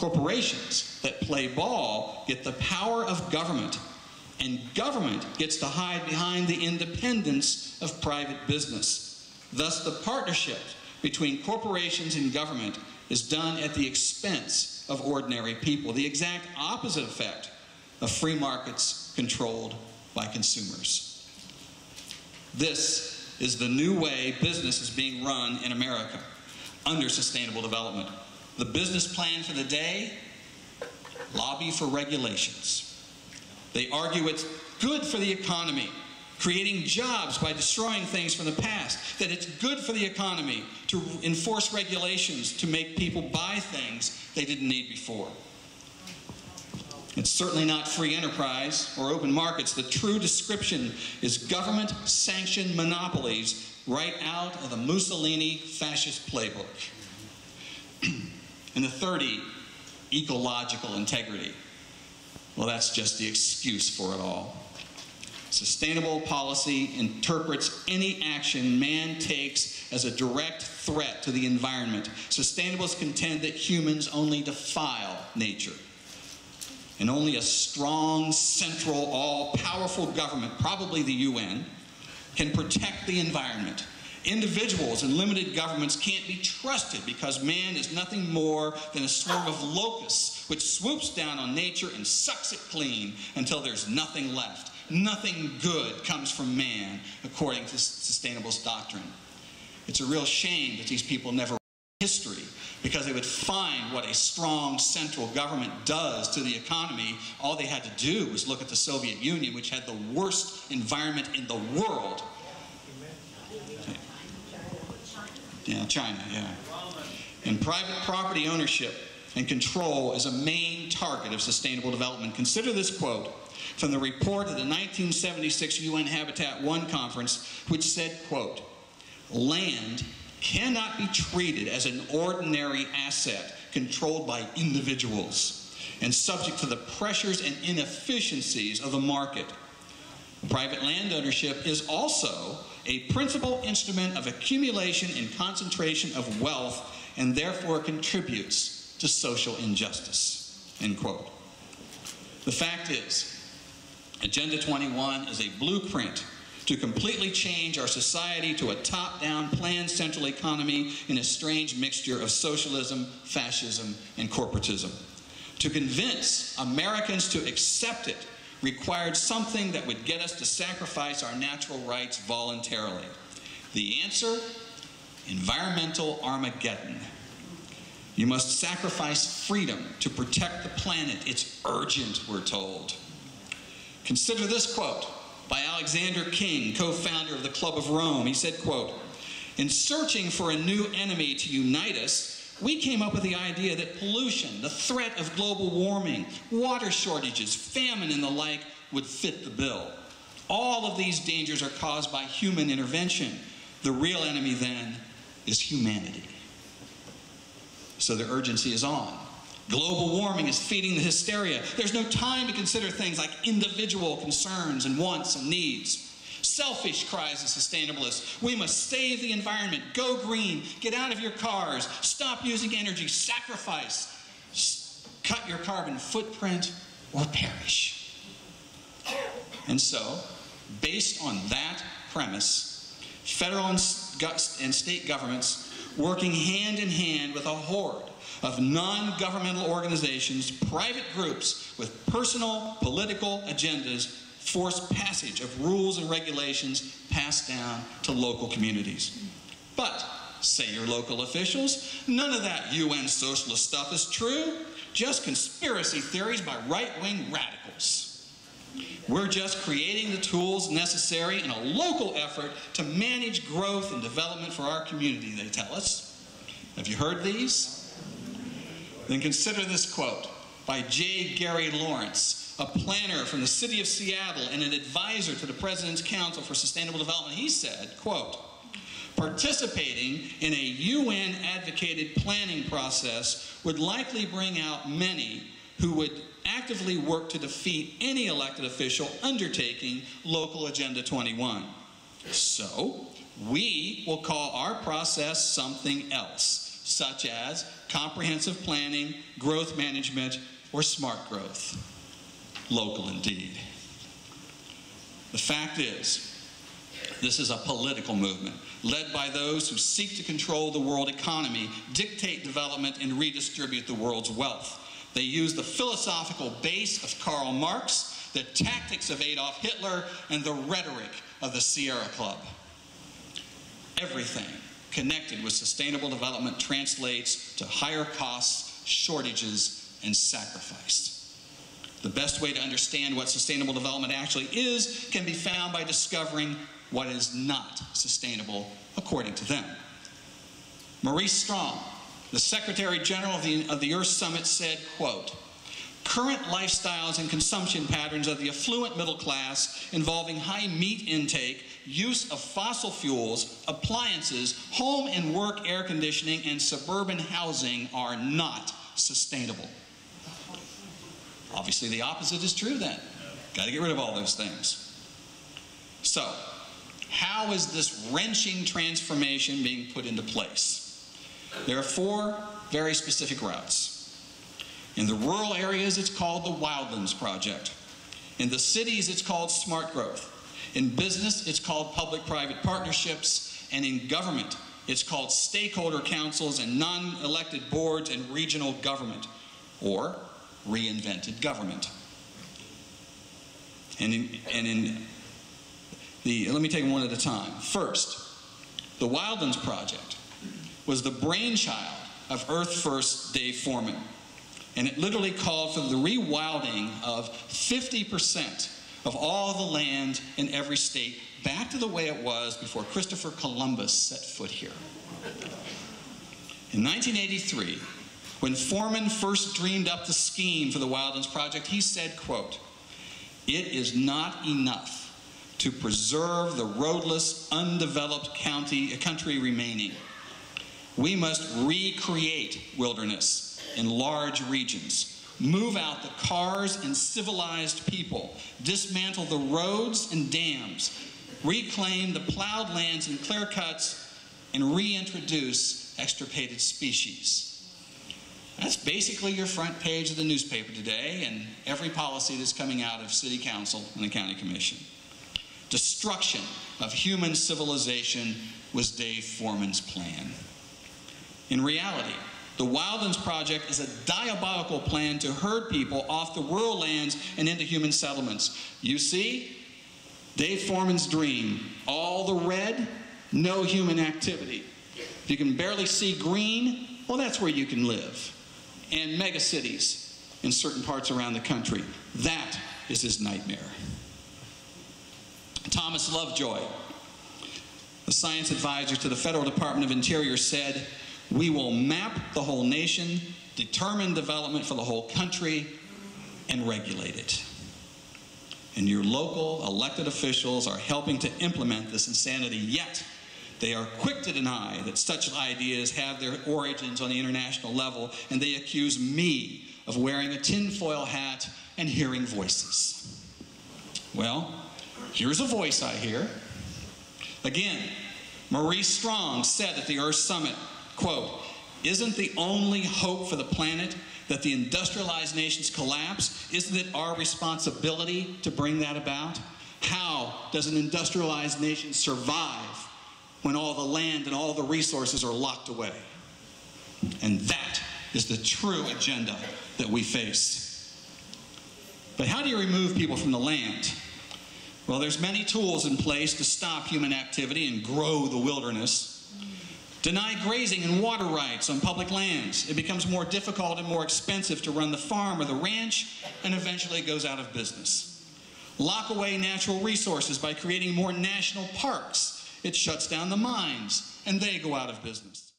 Corporations that play ball get the power of government, and government gets to hide behind the independence of private business. Thus, the partnership between corporations and government is done at the expense of ordinary people, the exact opposite effect of free markets controlled by consumers. This is the new way business is being run in America under sustainable development. The business plan for the day: lobby for regulations. They argue it's good for the economy, creating jobs by destroying things from the past, that it's good for the economy to enforce regulations to make people buy things they didn't need before. It's certainly not free enterprise or open markets. The true description is government-sanctioned monopolies right out of the Mussolini fascist playbook. And the 30, ecological integrity. Well, that's just the excuse for it all. Sustainable policy interprets any action man takes as a direct threat to the environment. Sustainablists contend that humans only defile nature. And only a strong, central, all-powerful government, probably the UN, can protect the environment. Individuals and limited governments can't be trusted because man is nothing more than a swarm of locusts which swoops down on nature and sucks it clean until there's nothing left. Nothing good comes from man, according to sustainablist doctrine. It's a real shame that these people never read history, because they would find what a strong central government does to the economy. All they had to do was look at the Soviet Union, which had the worst environment in the world. Yeah, China, yeah. And private property ownership and control is a main target of sustainable development. Consider this quote from the report of the 1976 UN Habitat I Conference, which said, quote, "Land cannot be treated as an ordinary asset controlled by individuals and subject to the pressures and inefficiencies of the market. Private land ownership is also a principal instrument of accumulation and concentration of wealth, and therefore contributes to social injustice," end quote. The fact is, Agenda 21 is a blueprint to completely change our society to a top-down planned central economy in a strange mixture of socialism, fascism, and corporatism. To convince Americans to accept it required something that would get us to sacrifice our natural rights voluntarily. The answer? Environmental Armageddon. You must sacrifice freedom to protect the planet. It's urgent, we're told. Consider this quote by Alexander King, co-founder of the Club of Rome. He said, quote, "In searching for a new enemy to unite us, we came up with the idea that pollution, the threat of global warming, water shortages, famine, and the like would fit the bill. All of these dangers are caused by human intervention. The real enemy, then, is humanity." So the urgency is on. Global warming is feeding the hysteria. There's no time to consider things like individual concerns and wants and needs. Selfish, cries the sustainabilist. We must save the environment, go green, get out of your cars, stop using energy, sacrifice, cut your carbon footprint, or perish. And so, based on that premise, federal and state governments, working hand in hand with a horde of non-governmental organizations, private groups with personal political agendas, force passage of rules and regulations passed down to local communities. But, say your local officials, none of that UN socialist stuff is true, just conspiracy theories by right-wing radicals. We're just creating the tools necessary in a local effort to manage growth and development for our community, they tell us. Have you heard these? Then consider this quote by J. Gary Lawrence, a planner from the city of Seattle and an advisor to the President's Council for Sustainable Development. He said, quote, "Participating in a UN-advocated planning process would likely bring out many who would actively work to defeat any elected official undertaking local Agenda 21. So, we will call our process something else. such as comprehensive planning, growth management, or smart growth. Local indeed. The fact is, this is a political movement led by those who seek to control the world economy, dictate development, and redistribute the world's wealth. They use the philosophical base of Karl Marx, the tactics of Adolf Hitler, and the rhetoric of the Sierra Club. Everything connected with sustainable development translates to higher costs, shortages, and sacrifice. The best way to understand what sustainable development actually is can be found by discovering what is not sustainable according to them. Maurice Strong, the Secretary General of the Earth Summit, said, quote, "Current lifestyles and consumption patterns of the affluent middle class involving high meat intake, use of fossil fuels, appliances, home and work air conditioning, and suburban housing are not sustainable." Obviously, the opposite is true then. Got to get rid of all those things. So, how is this wrenching transformation being put into place? There are 4 very specific routes. In the rural areas, it's called the Wildlands Project. In the cities, it's called smart growth. In business, it's called public-private partnerships. And in government, it's called stakeholder councils and non-elected boards and regional government, or reinvented government. Let me take them one at a time. First, the Wildlands Project was the brainchild of Earth First Dave Foreman, and it literally called for the rewilding of 50% of all the land in every state back to the way it was before Christopher Columbus set foot here. In 1983, when Foreman first dreamed up the scheme for the Wildlands Project, he said, quote, "It is not enough to preserve the roadless, undeveloped country remaining. We must recreate wilderness in large regions, move out the cars and civilized people, dismantle the roads and dams, reclaim the plowed lands and clear cuts, and reintroduce extirpated species." That's basically your front page of the newspaper today and every policy that's coming out of City Council and the County Commission. Destruction of human civilization was Dave Foreman's plan. In reality, the Wildlands Project is a diabolical plan to herd people off the rural lands and into human settlements. You see, Dave Foreman's dream, all the red, no human activity. If you can barely see green, well, that's where you can live. And megacities in certain parts around the country. That is his nightmare. Thomas Lovejoy, the science advisor to the Federal Department of Interior, said, "We will map the whole nation, determine development for the whole country, and regulate it." And your local elected officials are helping to implement this insanity, yet they are quick to deny that such ideas have their origins on the international level, and they accuse me of wearing a tinfoil hat and hearing voices. Well, here's a voice I hear. Again, Maurice Strong said at the Earth Summit, quote, "Isn't the only hope for the planet that the industrialized nations collapse? Isn't it our responsibility to bring that about? How does an industrialized nation survive when all the land and all the resources are locked away?" And that is the true agenda that we face. But how do you remove people from the land? Well, there's many tools in place to stop human activity and grow the wilderness. Deny grazing and water rights on public lands. It becomes more difficult and more expensive to run the farm or the ranch, and eventually it goes out of business. Lock away natural resources by creating more national parks. It shuts down the mines, and they go out of business.